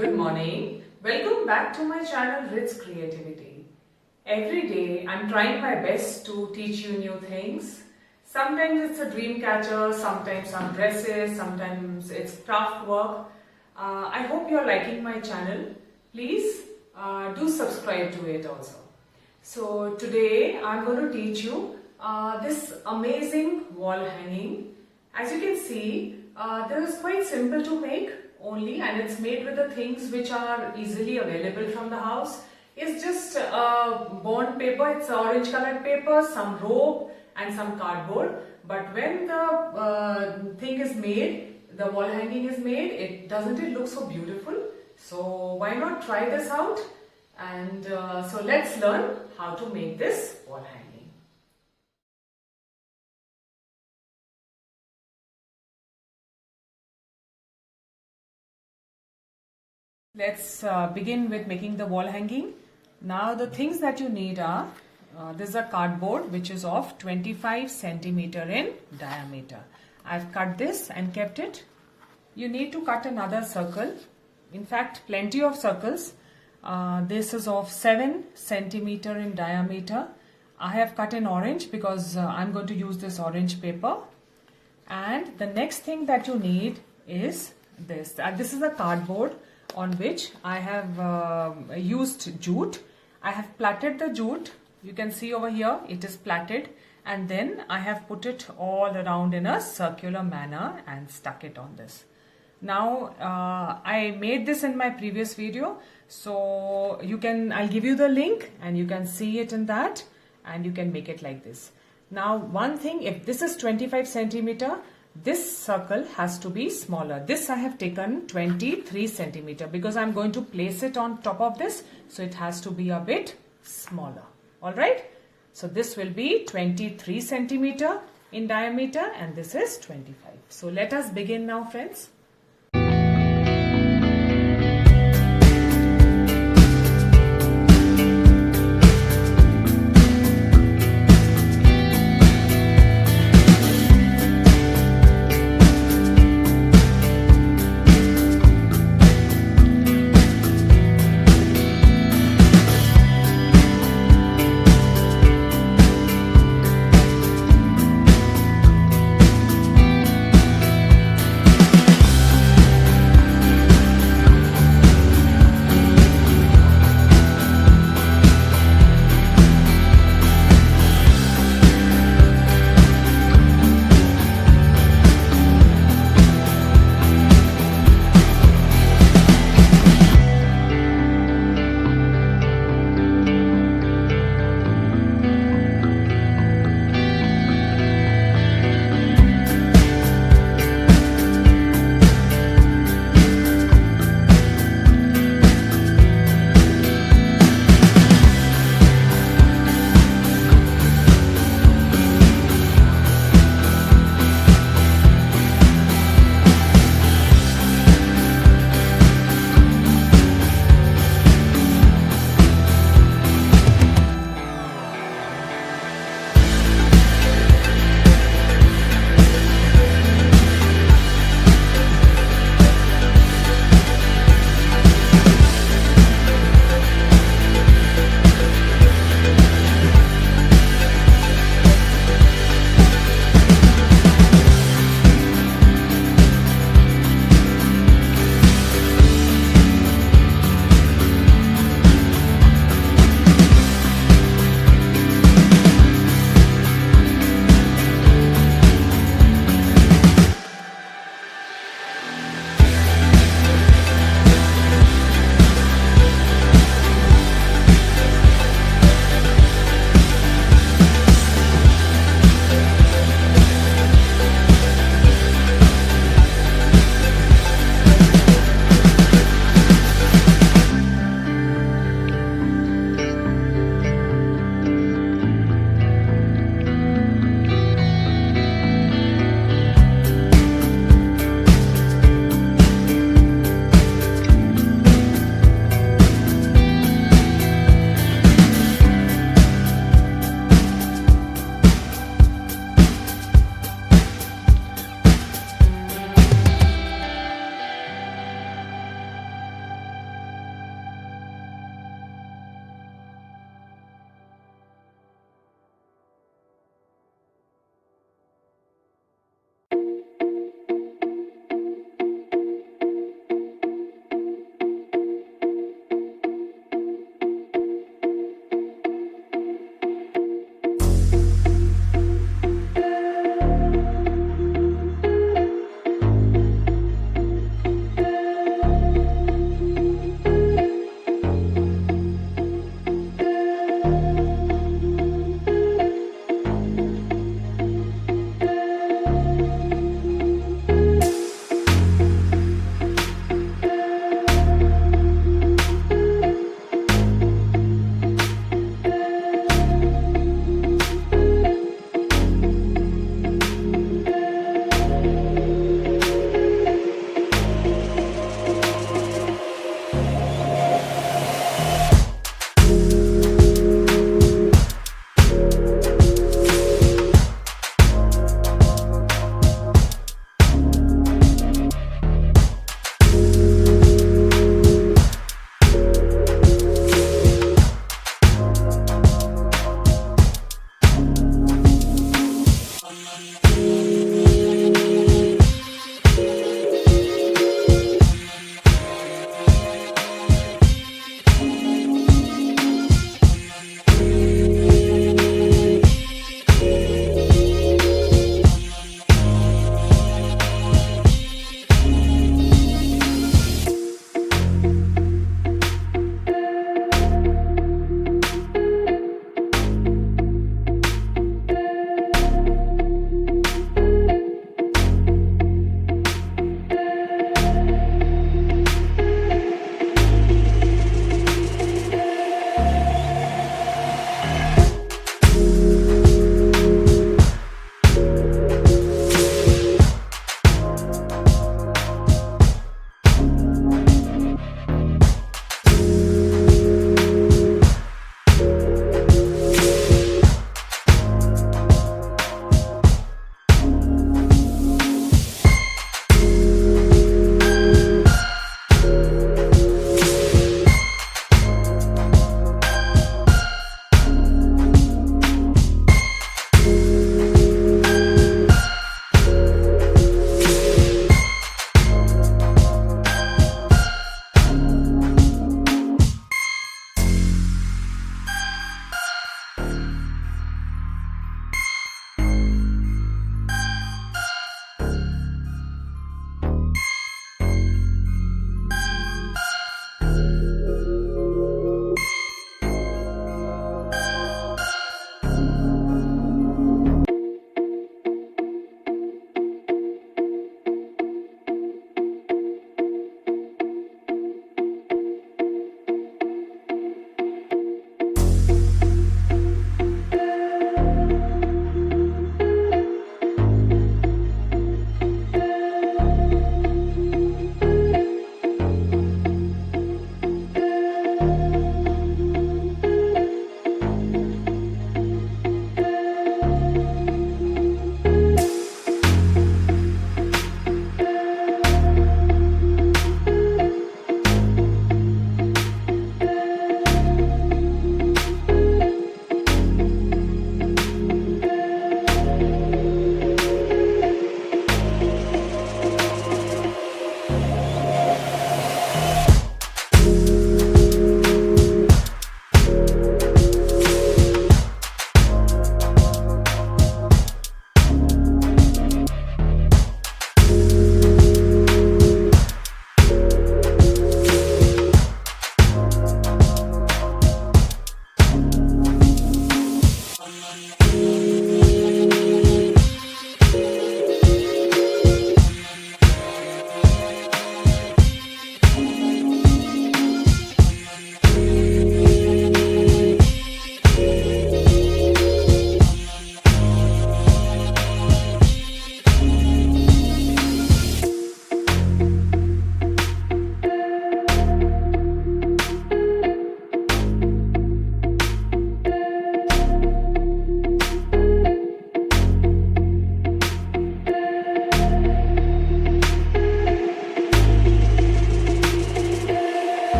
good morning. Welcome back to my channel Ritz Creativity. Every day I'm trying my best to teach you new things. Sometimes it's a dream catcher, sometimes some dresses, sometimes it's craft work. I hope you're liking my channel. Please do subscribe to it also. So today I'm going to teach you this amazing wall hanging. As you can see, this is quite simple to make only, and it's made with the things which are easily available from the house. It's just bond paper, it's orange colored paper, some rope and some cardboard. But when the thing is made, the wall hanging is made, doesn't it look so beautiful? So why not try this out? And so let's learn how to make this wall hanging. Let's begin with making the wall hanging. Now the things that you need are, this is a cardboard which is of 25 centimeter in diameter. I've cut this and kept it. You need to cut another circle. In fact, plenty of circles. This is of 7 centimeter in diameter. I have cut in orange because I'm going to use this orange paper. And the next thing that you need is this. This is a cardboard on which I have used jute. I have plaited the jute. You can see over here it is plaited, and then I have put it all around in a circular manner and stuck it on this. Now I made this in my previous video, so I'll give you the link and you can see it in that, and you can make it like this. Now one thing, if this is 25 centimeter, this circle has to be smaller. This I have taken 23 centimeter because I'm going to place it on top of this, so it has to be a bit smaller. Alright, so this will be 23 centimeter in diameter and this is 25. So let us begin now, friends.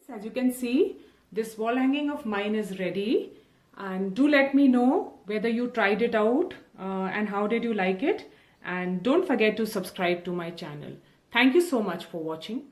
As you can see, this wall hanging of mine is ready, and do let me know whether you tried it out and how did you like it, and don't forget to subscribe to my channel. Thank you so much for watching.